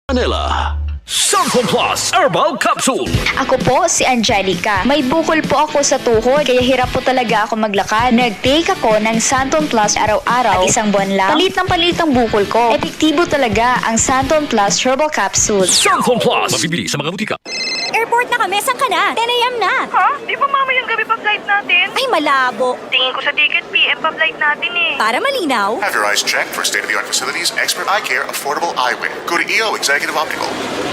Manila. Samsung Plus Herbal Capsule. Ako po si Angelica. May bukol po ako sa tuhod, kaya hirap po talaga ako maglakad. Nag-take ako ng Santon Plus araw-araw at isang buwan lang. Palit ang bukol ko. Epektibo talaga ang Santon Plus Herbal Capsule. Samsung Plus. Mabibili sa mga butika. Airport na kami, saan ka na? 10 a.m. na. Ha? Di ba mamayang gabi pa flight natin? Ay, malabo. Tingin ko sa ticket, PM pa flight natin eh. Para malinaw. Have your eyes checked for state-of-the-art facilities, expert eye care, affordable eyewear. Go to EO Executive Optical.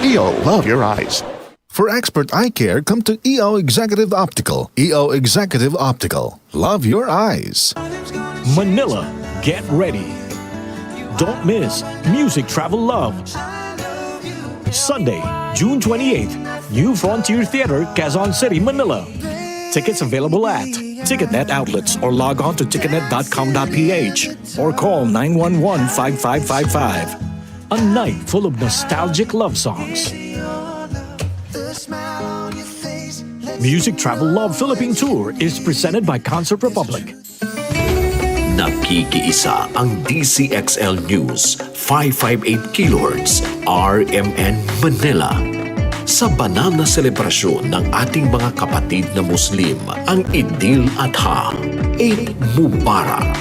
EO, love your eyes. For expert eye care, come to EO Executive Optical. EO Executive Optical. Love your eyes. Manila, get ready. Don't miss Music Travel Love. Sunday, June 28th, New Frontier Theater, Quezon City, Manila. Tickets available at Ticketnet outlets or log on to ticketnet.com.ph or call 911-5555. A night full of nostalgic love songs. Music Travel Love Philippine Tour is presented by Concert Republic. Nakikiisa ang DCXL News 558 kHz RMN Manila. Sa banal na selebrasyon ng ating mga kapatid na Muslim, ang Idil Adha, Eid Mubarak.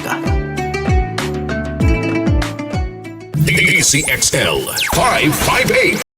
DCXL 558